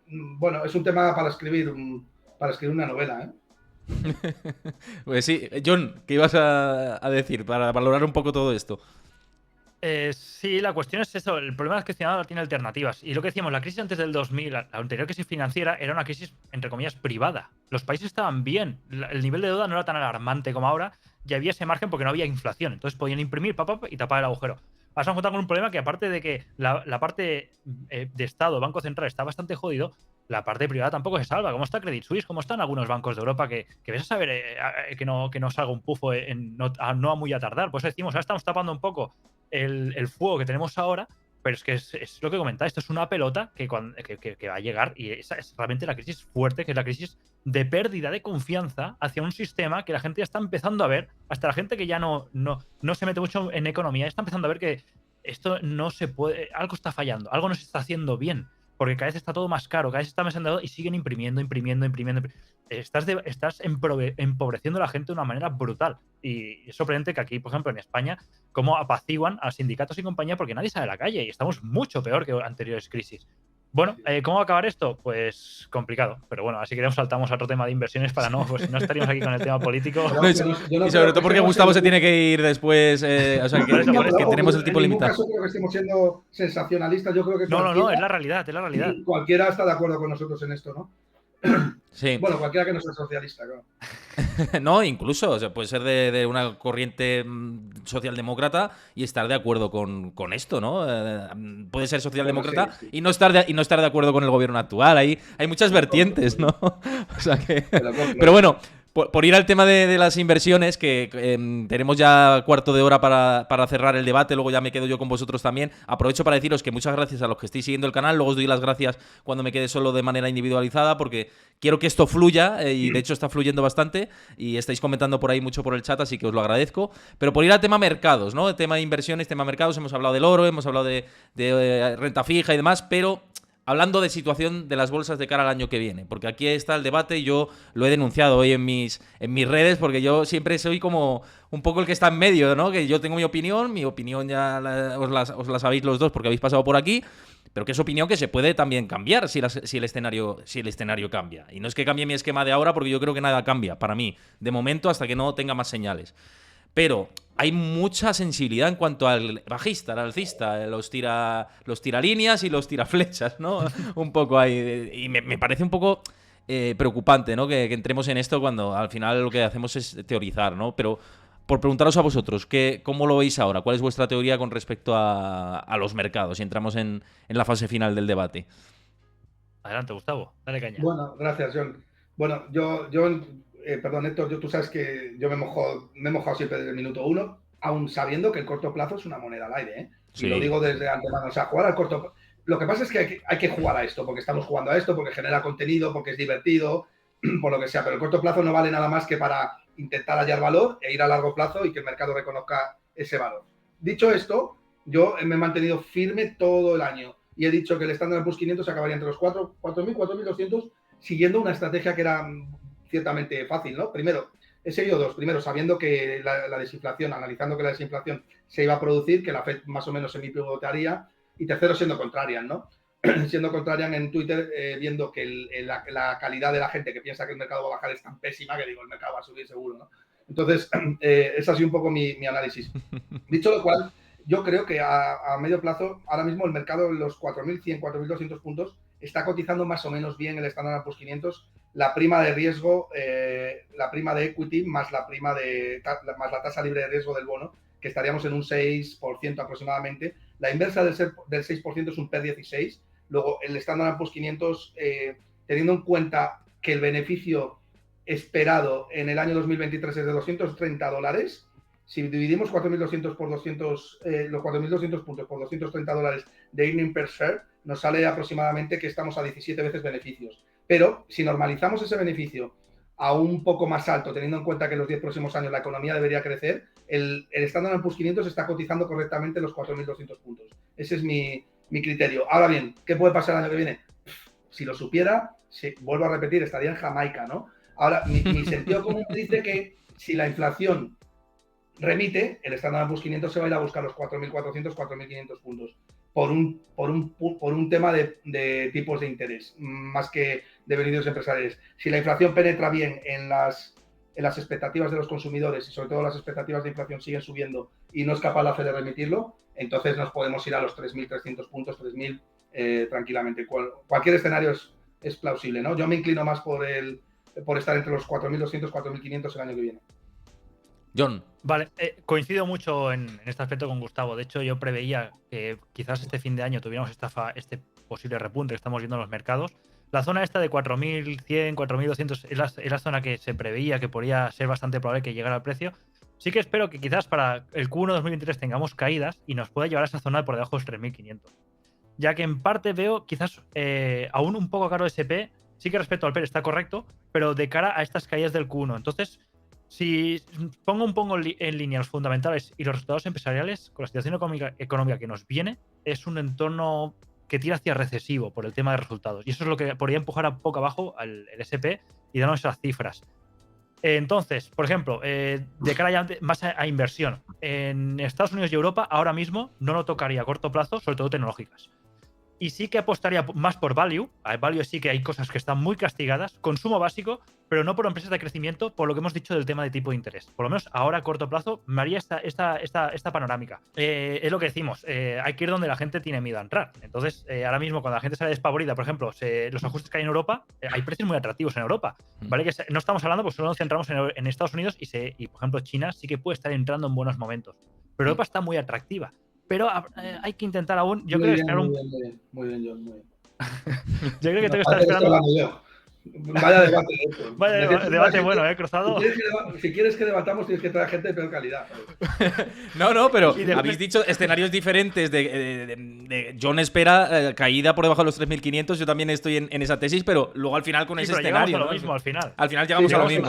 Speaker 2: bueno, es un tema para escribir una novela, ¿eh?
Speaker 3: Pues sí, John, ¿qué ibas a decir para valorar un poco todo esto?
Speaker 1: Sí, la cuestión es eso. El problema es que Ciudadano tiene alternativas. Y lo que decíamos, la crisis antes del 2000, la anterior crisis financiera, era una crisis, entre comillas, privada. Los países estaban bien. El nivel de deuda no era tan alarmante como ahora. Y había ese margen porque no había inflación. Entonces podían imprimir y tapar el agujero. Ahora se han juntado con un problema que, aparte de que la parte de Estado, Banco Central, está bastante jodido, la parte privada tampoco se salva. ¿Cómo está Credit Suisse? ¿Cómo están algunos bancos de Europa que ves a saber que no salga un pufo no a muy a tardar? Por eso decimos, ahora estamos tapando un poco el fuego que tenemos ahora, pero es que es lo que comentáis, esto es una pelota que va a llegar y esa es realmente la crisis fuerte, que es la crisis de pérdida de confianza hacia un sistema que la gente ya está empezando a ver, hasta la gente que ya no se mete mucho en economía, está empezando a ver que esto no se puede, algo está fallando, algo no se está haciendo bien, porque cada vez está todo más caro, cada vez está más endeudado y siguen imprimiendo. Estás empobreciendo a la gente de una manera brutal. Y es sorprendente que aquí, por ejemplo, en España, cómo apaciguan a sindicatos y compañía porque nadie sale a la calle y estamos mucho peor que anteriores crisis. Bueno, ¿cómo va a acabar esto? Pues complicado. Pero bueno, así que saltamos a otro tema de inversiones para pues si no estaríamos aquí con el tema político.
Speaker 3: Y sobre todo porque Gustavo se tiene que ir después. O sea, que tenemos el tiempo limitado.
Speaker 2: En ningún caso creo que estemos siendo sensacionalistas. Yo creo que
Speaker 1: no, es la realidad,
Speaker 2: Cualquiera está de acuerdo con nosotros en esto, ¿no?
Speaker 3: Sí.
Speaker 2: Bueno, cualquiera que no sea socialista, claro.
Speaker 3: No, incluso, o sea, puede ser de una corriente socialdemócrata y estar de acuerdo con esto, ¿no? Puede ser socialdemócrata sí. y no estar de acuerdo con el gobierno actual. Hay muchas vertientes, ¿no? O sea que. Pero bueno. Por ir al tema de las inversiones, que tenemos ya cuarto de hora para cerrar el debate, luego ya me quedo yo con vosotros también. Aprovecho para deciros que muchas gracias a los que estéis siguiendo el canal, luego os doy las gracias cuando me quede solo de manera individualizada, porque quiero que esto fluya, y de hecho está fluyendo bastante, y estáis comentando por ahí mucho por el chat, así que os lo agradezco. Pero por ir al tema mercados, ¿no? El tema de inversiones, tema mercados, hemos hablado del oro, hemos hablado de renta fija y demás, pero... hablando de situación de las bolsas de cara al año que viene, porque aquí está el debate y yo lo he denunciado hoy en mis redes, porque yo siempre soy como un poco el que está en medio, ¿no? Que yo tengo mi opinión ya os la sabéis los dos porque habéis pasado por aquí, pero que es opinión que se puede también cambiar si el escenario cambia. Y no es que cambie mi esquema de ahora, porque yo creo que nada cambia para mí, de momento, hasta que no tenga más señales. Pero hay mucha sensibilidad en cuanto al bajista, al alcista, los tiralíneas y los tiraflechas, ¿no? Un poco ahí. Y me parece un poco preocupante, ¿no? Que entremos en esto cuando al final lo que hacemos es teorizar, ¿no? Pero por preguntaros a vosotros, ¿cómo lo veis ahora? ¿Cuál es vuestra teoría con respecto a los mercados? Y entramos en la fase final del debate.
Speaker 1: Adelante, Gustavo, dale caña.
Speaker 2: Bueno, gracias, John. Bueno, perdón, Héctor, tú sabes que yo me he mojado siempre desde el minuto 1, aún sabiendo que el corto plazo es una moneda al aire, ¿eh? Sí. Y lo digo desde antemano, o sea, jugar al corto plazo. Lo que pasa es que hay que jugar a esto, porque estamos jugando a esto, porque genera contenido, porque es divertido, por lo que sea, pero el corto plazo no vale nada más que para intentar hallar valor e ir a largo plazo y que el mercado reconozca ese valor. Dicho esto, yo me he mantenido firme todo el año y he dicho que el Standard & Poor's 500 acabaría entre los 4.000, 4.200, siguiendo una estrategia que era ciertamente fácil, ¿no? Primero, he seguido dos. Primero, sabiendo que la desinflación, analizando que la desinflación se iba a producir, que la FED más o menos semi-pivotaría. Y tercero, siendo contrarian, ¿no? Siendo contrarian en Twitter, viendo que la calidad de la gente que piensa que el mercado va a bajar es tan pésima que digo, el mercado va a subir seguro, ¿no? Entonces, es así un poco mi análisis. Dicho lo cual, yo creo que a medio plazo, ahora mismo el mercado en los 4.100, 4.200 puntos está cotizando más o menos bien el Standard & Poor's 500. La prima de riesgo, la prima de equity más la tasa libre de riesgo del bono, que estaríamos en un 6% aproximadamente. La inversa del 6% es un PER 16. Luego, el Standard & Poor's 500, teniendo en cuenta que el beneficio esperado en el año 2023 es de $230, si dividimos 4.200 por 200, los 4.200 puntos por $230 de earning per share, nos sale aproximadamente que estamos a 17 veces beneficios. Pero si normalizamos ese beneficio a un poco más alto, teniendo en cuenta que en los 10 próximos años la economía debería crecer, el Standard & Poor's 500 está cotizando correctamente los 4.200 puntos. Ese es mi criterio. Ahora bien, ¿qué puede pasar el año que viene? Si lo supiera, vuelvo a repetir, estaría en Jamaica, ¿no? Ahora, mi sentido común dice que si la inflación remite, el Standard & Poor's 500 se va a ir a buscar los 4.400, 4.500 puntos por un tema de tipos de interés, más que de beneficios empresariales. Si la inflación penetra bien en las expectativas de los consumidores y sobre todo las expectativas de inflación siguen subiendo y no es capaz la Fed de remitirlo, entonces nos podemos ir a los 3.300 puntos, 3.000 tranquilamente. Cualquier escenario es plausible, ¿no? Yo me inclino más por estar entre los 4.200, 4.500 el año que viene.
Speaker 3: John.
Speaker 1: Vale, coincido mucho en este aspecto con Gustavo. De hecho, yo preveía que quizás este fin de año tuviéramos este posible repunte que estamos viendo en los mercados. La zona esta de 4.100, 4.200 es la zona que se preveía que podría ser bastante probable que llegara al precio. Sí que espero que quizás para el Q1 2023 tengamos caídas y nos pueda llevar a esa zona por debajo de los 3.500. Ya que en parte veo quizás aún un poco caro SP. Sí que respecto al PER está correcto, pero de cara a estas caídas del Q1. Entonces, si pongo un poco en línea los fundamentales y los resultados empresariales, con la situación económica que nos viene, es un entorno que tira hacia recesivo por el tema de resultados. Y eso es lo que podría empujar a poco abajo el SP y darnos esas cifras. Entonces, por ejemplo, de cara ya más a inversión, en Estados Unidos y Europa ahora mismo no lo tocaría a corto plazo, sobre todo tecnológicas. Y sí que apostaría más por value. A value sí que hay cosas que están muy castigadas. Consumo básico, pero no por empresas de crecimiento, por lo que hemos dicho del tema de tipo de interés. Por lo menos ahora a corto plazo me haría esta panorámica. Es lo que decimos. Hay que ir donde la gente tiene miedo a entrar. Entonces, ahora mismo cuando la gente sale despavorida, por ejemplo, los ajustes que hay en Europa, hay precios muy atractivos en Europa. ¿Vale? Que no estamos hablando, pues solo nos centramos en Estados Unidos y, por ejemplo, China sí que puede estar entrando en buenos momentos. Pero Europa está muy atractiva. Pero hay que intentar aún. Yo creo que esperar
Speaker 2: Muy bien, John, muy bien.
Speaker 1: Yo creo que tengo que estar esperando.
Speaker 2: Vaya debate.
Speaker 1: Vaya debate bueno, Cruzado.
Speaker 2: Si quieres que debatamos, tienes que traer gente de peor calidad.
Speaker 3: No, pero habéis dicho escenarios diferentes. John espera caída por debajo de los 3.500. Yo también estoy en esa tesis, pero luego al final con ese escenario.
Speaker 1: A lo mismo, al final.
Speaker 3: Al final llegamos a lo mismo.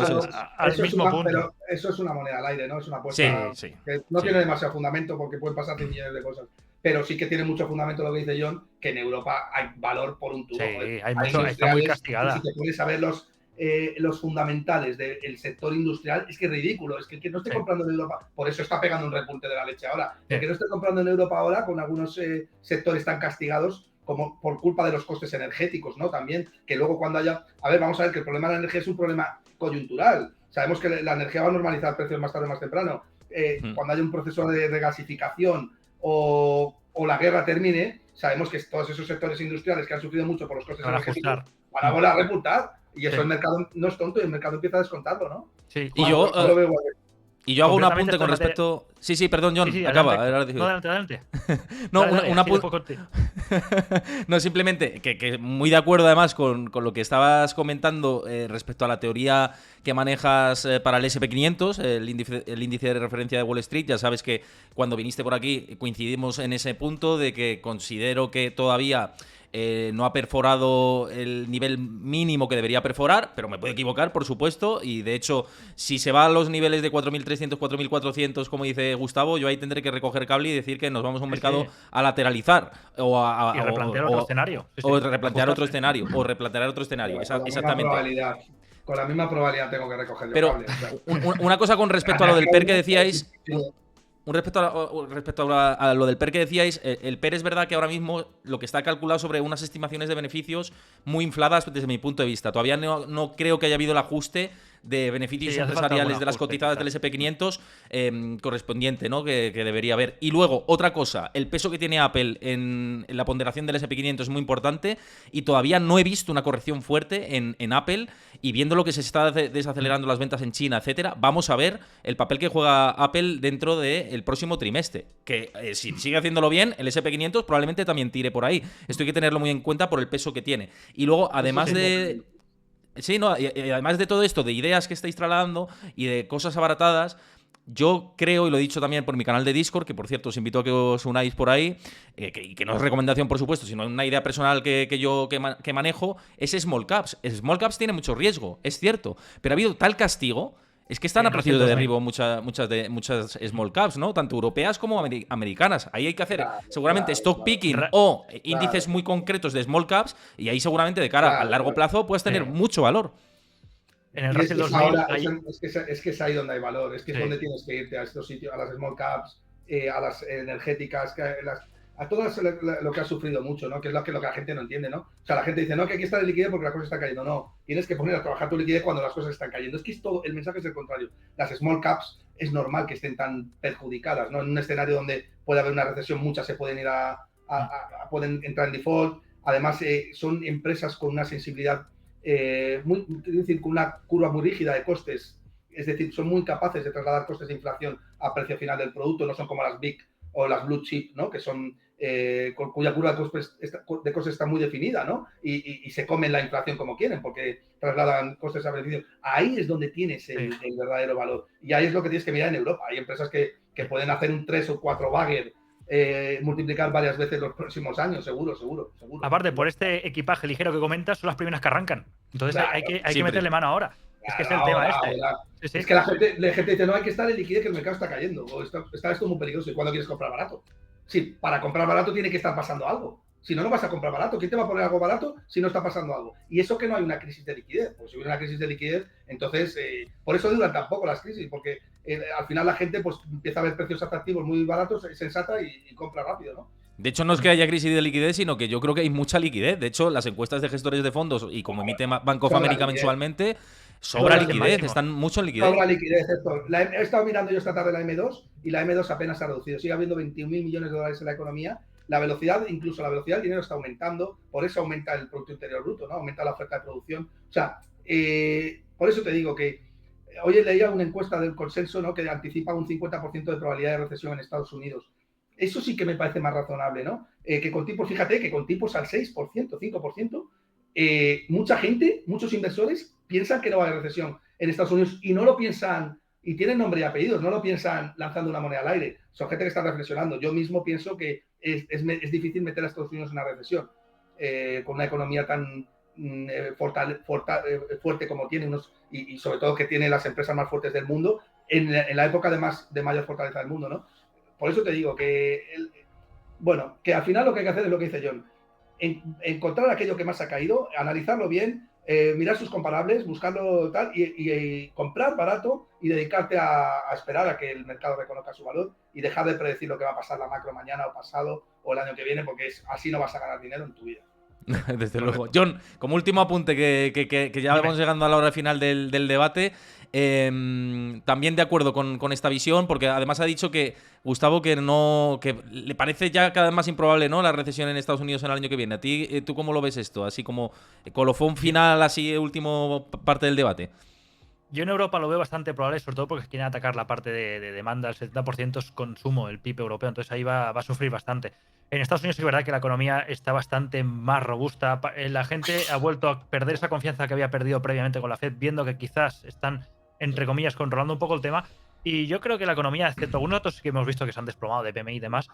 Speaker 1: Al mismo punto.
Speaker 2: Pero eso es una moneda al aire, ¿no? Es una apuesta que no tiene demasiado fundamento porque pueden pasar millones de cosas. Pero sí que tiene mucho fundamento lo que dice John, que en Europa hay valor por un tubo.
Speaker 1: Sí, está muy castigada.
Speaker 2: Si te pones a ver los fundamentales del sector industrial, es que es ridículo. Es que el que no esté comprando en Europa, por eso está pegando un repunte de la leche ahora. El que no esté comprando en Europa ahora, con algunos sectores tan castigados, como por culpa de los costes energéticos, ¿no? También, que luego cuando haya... A ver, vamos a ver que el problema de la energía es un problema coyuntural. Sabemos que la energía va a normalizar precios más tarde o más temprano. Cuando haya un proceso de regasificación o la guerra termine, sabemos que todos esos sectores industriales que han sufrido mucho por los costes energéticos van a volver a repuntar. Y eso el mercado no es tonto y el mercado empieza a descontarlo, ¿no?
Speaker 1: Sí.
Speaker 3: Y yo hago un apunte con respecto... Sí, perdón, John,
Speaker 1: sí,
Speaker 3: acaba.
Speaker 1: Adelante.
Speaker 3: No, un apunte. No, simplemente que muy de acuerdo además con lo que estabas comentando respecto a la teoría que manejas para el SP500, el índice de referencia de Wall Street. Ya sabes que cuando viniste por aquí coincidimos en ese punto de que considero que todavía... no ha perforado el nivel mínimo que debería perforar, pero me puedo equivocar, por supuesto, y de hecho, si se va a los niveles de 4.300, 4.400, como dice Gustavo, yo ahí tendré que recoger cable y decir que nos vamos a un mercado a lateralizar
Speaker 1: y replantear otro escenario.
Speaker 3: O replantear otro escenario, exactamente.
Speaker 2: Con la misma probabilidad tengo que recoger
Speaker 3: pero
Speaker 2: cable.
Speaker 3: Una cosa con respecto a lo del PER que decíais... Respecto a lo del PER que decíais, el PER es verdad que ahora mismo lo que está calculado sobre unas estimaciones de beneficios muy infladas desde mi punto de vista. Todavía no creo que haya habido el ajuste de beneficios
Speaker 1: Sí, hace falta
Speaker 3: empresariales
Speaker 1: algún
Speaker 3: de las
Speaker 1: ajuste,
Speaker 3: cotizadas del
Speaker 1: quizás.
Speaker 3: SP500 correspondiente, ¿no? Que debería haber. Y luego, otra cosa, el peso que tiene Apple en la ponderación del SP500 es muy importante y todavía no he visto una corrección fuerte en Apple, y viendo lo que se está desacelerando las ventas en China, etcétera, vamos a ver el papel que juega Apple dentro del próximo trimestre. Que si sigue haciéndolo bien, el SP500 probablemente también tire por ahí. Esto hay que tenerlo muy en cuenta por el peso que tiene. Y luego,
Speaker 2: Eso
Speaker 3: además
Speaker 2: sí,
Speaker 3: de. Sí, no, y además de todo esto, de ideas que estáis trasladando y de cosas abaratadas, yo creo, y lo he dicho también por mi canal de Discord, que por cierto os invito a que os unáis por ahí, y que no es recomendación, por supuesto, sino una idea personal que manejo, es Small Caps. Small Caps tiene mucho riesgo, es cierto, pero ha habido tal castigo. Es que están a
Speaker 1: En
Speaker 3: precio
Speaker 1: Russell
Speaker 3: de
Speaker 1: 2000.
Speaker 3: derribo muchas small caps, ¿no? Tanto europeas como americanas. Ahí hay que hacer
Speaker 2: claro,
Speaker 3: seguramente
Speaker 2: claro,
Speaker 3: stock
Speaker 2: claro,
Speaker 3: picking
Speaker 1: Ra-
Speaker 3: o índices
Speaker 2: claro,
Speaker 3: muy concretos de small caps, y ahí seguramente de cara al
Speaker 2: claro,
Speaker 3: largo
Speaker 2: claro.
Speaker 3: plazo puedes tener
Speaker 1: Sí.
Speaker 3: mucho valor.
Speaker 1: En el
Speaker 2: Y es
Speaker 1: Russell
Speaker 2: que es
Speaker 1: 2000
Speaker 2: ahora,
Speaker 1: hay.
Speaker 2: es que es ahí donde hay valor, es que es
Speaker 1: Sí.
Speaker 2: donde tienes que irte, a estos sitios, a las small caps, a las energéticas, a todas lo que ha sufrido mucho, ¿no? Que es lo que la gente no entiende, ¿no? O sea, la gente dice, no, que aquí está la liquidez porque las cosas están cayendo. No, tienes que poner a trabajar tu liquidez cuando las cosas están cayendo. Es que es todo, el mensaje es el contrario. Las small caps es normal que estén tan perjudicadas, ¿no? En un escenario donde puede haber una recesión, muchas se pueden ir pueden entrar en default. Además, son empresas con una sensibilidad es decir, con una curva muy rígida de costes, es decir, son muy capaces de trasladar costes de inflación a precio final del producto, no son como las big o las blue chip, ¿no? Que son cuya curva de costes está muy definida, ¿no? Y se comen la inflación como quieren, porque trasladan costes a beneficio. Ahí es donde tienes el verdadero valor. Y ahí es lo que tienes que mirar en Europa. Hay empresas que pueden hacer un 3 o 4 bagger, multiplicar varias veces los próximos años, seguro, seguro, seguro.
Speaker 1: Aparte, por este equipaje ligero que comentas, son las primeras que arrancan. Entonces hay
Speaker 2: Claro,
Speaker 1: hay que
Speaker 3: Siempre.
Speaker 1: meterle mano ahora. Es que es el tema
Speaker 2: ahora,
Speaker 1: este.
Speaker 2: ahora.
Speaker 1: Sí,
Speaker 2: Es
Speaker 1: sí.
Speaker 2: que la gente dice, no hay que estar en liquidez, que el mercado está cayendo, o está esto muy peligroso, ¿y cuándo quieres comprar barato? Sí, para comprar barato tiene que estar pasando algo. Si no, no vas a comprar barato. ¿Quién te va a poner algo barato si no está pasando algo? Y eso que no hay una crisis de liquidez. Pues si hubiera una crisis de liquidez, entonces, por eso duran tampoco las crisis, porque al final la gente pues empieza a ver precios atractivos muy baratos, sensata y compra rápido, ¿no?
Speaker 3: De hecho, no es que haya crisis de liquidez, sino que yo creo que hay mucha liquidez. De hecho, las encuestas de gestores de fondos y como emite Bank of
Speaker 2: Sobra
Speaker 3: America
Speaker 2: liquidez.
Speaker 3: mensualmente, sobra
Speaker 2: Sobra
Speaker 1: Dicen
Speaker 3: liquidez,
Speaker 2: liquidez.
Speaker 1: máximos.
Speaker 3: están mucho en liquidez.
Speaker 2: Sobra liquidez, Héctor. He estado mirando yo esta tarde la M2 y la M2 apenas se ha reducido. Sigue habiendo 21.000 millones de dólares en la economía. La velocidad, incluso la velocidad del dinero está aumentando. Por eso aumenta el Producto Interior Bruto, ¿no? Aumenta la oferta de producción. O sea, por eso te digo que hoy leía una encuesta del consenso, ¿no? Que anticipa un 50% de probabilidad de recesión en Estados Unidos. Eso sí que me parece más razonable, ¿no? Que con tipos, fíjate, que con tipos al 6%, 5%, mucha gente, muchos inversores piensan que no va a haber recesión en Estados Unidos y no lo piensan, y tienen nombre y apellidos, no lo piensan lanzando una moneda al aire. Son gente que está reflexionando. Yo mismo pienso que es difícil meter a Estados Unidos en una recesión con una economía tan fuerte como tiene y sobre todo que tiene las empresas más fuertes del mundo en la época de mayor fortaleza del mundo, ¿no? Por eso te digo bueno, que al final lo que hay que hacer es lo que dice John. Encontrar aquello que más ha caído, analizarlo bien, mirar sus comparables, buscarlo tal y comprar barato y dedicarte a esperar a que el mercado reconozca su valor y dejar de predecir lo que va a pasar la macro mañana o pasado o el año que viene, porque así no vas a ganar dinero en tu vida.
Speaker 3: Desde luego. John, como último apunte, que ya vamos llegando a la hora final del debate, también de acuerdo con esta visión, porque además ha dicho que Gustavo que le parece ya cada vez más improbable, ¿no?, la recesión en Estados Unidos en el año que viene. ¿A ti, tú cómo lo ves esto? Así como colofón final, así último parte del debate.
Speaker 1: Yo en Europa lo veo bastante probable, sobre todo porque quieren atacar la parte de demanda. El 70% es consumo, el PIB europeo, entonces ahí va a sufrir bastante. En Estados Unidos es verdad que la economía está bastante más robusta. La gente ha vuelto a perder esa confianza que había perdido previamente con la Fed, viendo que quizás están, entre comillas, controlando un poco el tema. Y yo creo que la economía, excepto algunos datos que hemos visto que se han desplomado de PMI y demás,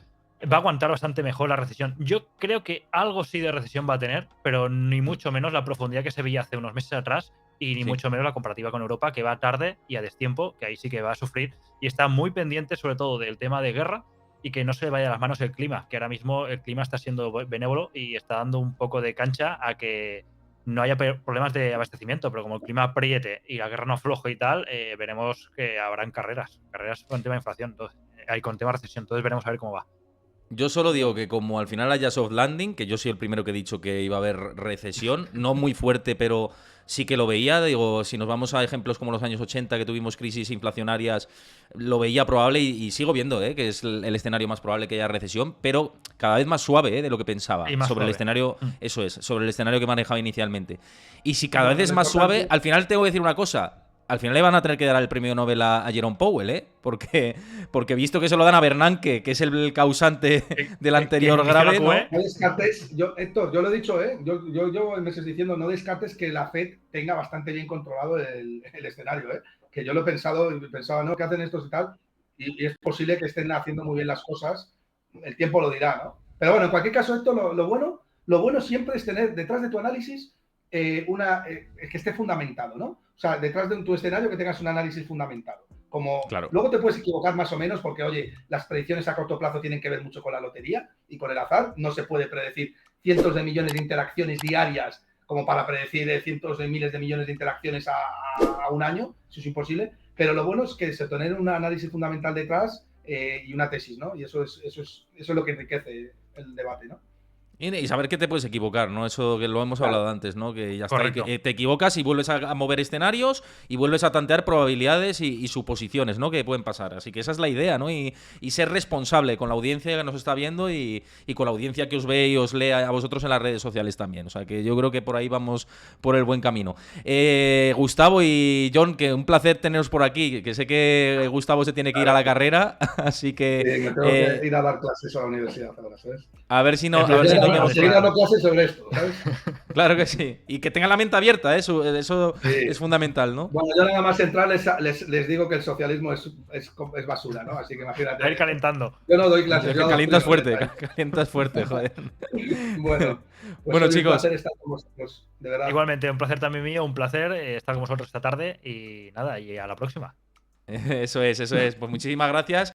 Speaker 1: va a aguantar bastante mejor la recesión. Yo creo que algo sí de recesión va a tener, pero ni mucho menos la profundidad que se veía hace unos meses atrás y ni
Speaker 3: Sí.
Speaker 1: mucho menos la comparativa con Europa, que va tarde y a destiempo, que ahí sí que va a sufrir y está muy pendiente sobre todo del tema de guerra y que no se le vaya a las manos el clima, que ahora mismo el clima está siendo benévolo y está dando un poco de cancha a que no haya problemas de abastecimiento, pero como el clima apriete y la guerra no afloje y tal, veremos que habrán carreras con tema de inflación, entonces, con tema de recesión, entonces veremos a ver cómo va.
Speaker 3: Yo solo digo que como al final haya soft landing, que yo soy el primero que he dicho que iba a haber recesión, no muy fuerte, pero sí que lo veía. Digo, si nos vamos a ejemplos como los años 80, que tuvimos crisis inflacionarias, lo veía probable y sigo viendo que es el escenario más probable que haya recesión, pero cada vez más suave de lo que pensaba
Speaker 1: Y más
Speaker 3: sobre el
Speaker 1: suave.
Speaker 3: escenario, eso es, sobre el escenario que manejaba inicialmente. Y si cada
Speaker 2: Bueno,
Speaker 3: vez es
Speaker 2: lo
Speaker 3: más suave,
Speaker 2: importante-
Speaker 3: al final tengo que decir una cosa. Al final le van a tener que dar el premio Nobel a Jerome Powell, porque visto que se lo dan a Bernanke, que es el causante del
Speaker 1: Que
Speaker 3: anterior
Speaker 1: inició la
Speaker 3: grave, ¿no?
Speaker 1: QE.
Speaker 2: No descartes, Héctor, yo lo he dicho, yo llevo meses diciendo, no descartes que la FED tenga bastante bien controlado el escenario, que yo lo he pensado y pensaba, ¿no? ¿Qué hacen estos y tal? Y es posible que estén haciendo muy bien las cosas, el tiempo lo dirá, ¿no? Pero bueno, en cualquier caso, Héctor, lo bueno siempre es tener detrás de tu análisis que esté fundamentado, ¿no? O sea, detrás de tu escenario que tengas un análisis fundamentado. Como
Speaker 3: Claro.
Speaker 2: luego te puedes equivocar más o menos porque, oye, las predicciones a corto plazo tienen que ver mucho con la lotería y con el azar. No se puede predecir cientos de millones de interacciones diarias como para predecir cientos de miles de millones de interacciones a un año. Eso es imposible. Pero lo bueno es que se tener un análisis fundamental detrás y una tesis, ¿no? Y eso es lo que enriquece el debate, ¿no?
Speaker 3: Y saber que te puedes equivocar, ¿no? Eso que lo hemos
Speaker 2: Claro.
Speaker 3: hablado antes, ¿no? Que ya está. Y
Speaker 1: Correcto.
Speaker 3: que, te equivocas y vuelves a mover escenarios y vuelves a tantear probabilidades y suposiciones, ¿no? Que pueden pasar. Así que esa es la idea, ¿no? Y ser responsable con la audiencia que nos está viendo y con la audiencia que os ve y os lee a vosotros en las redes sociales también. O sea que yo creo que por ahí vamos por el buen camino. Gustavo y John, que un placer teneros por aquí. Que sé que Gustavo se tiene que ir a la carrera, así que
Speaker 2: Me tengo que ir a dar clases a la universidad ahora, ¿sabes?
Speaker 3: a ver si
Speaker 1: El
Speaker 3: a ver si nos
Speaker 1: placer
Speaker 3: vemos
Speaker 1: es
Speaker 2: Seguir
Speaker 3: por
Speaker 2: dando
Speaker 3: ahí.
Speaker 2: clases sobre esto, ¿sabes?
Speaker 3: Claro que sí. Y que tengan la mente abierta, eso
Speaker 2: Sí.
Speaker 3: es fundamental, ¿no?
Speaker 2: Bueno, yo nada más entrar les digo que el socialismo es basura, ¿no? Así que imagínate.
Speaker 1: A ir calentando.
Speaker 2: Yo no doy clases,
Speaker 3: Es
Speaker 2: yo
Speaker 3: que
Speaker 2: hago
Speaker 3: calientas
Speaker 2: estudios
Speaker 3: fuerte,
Speaker 2: de
Speaker 3: calientas fuerte, joder.
Speaker 2: Bueno, pues
Speaker 3: Bueno,
Speaker 2: hoy un
Speaker 3: chicos,
Speaker 2: placer estar con vosotros, de verdad.
Speaker 1: Igualmente, un placer también mío, un placer estar con vosotros esta tarde y nada, y a la próxima.
Speaker 3: eso es. Pues muchísimas gracias.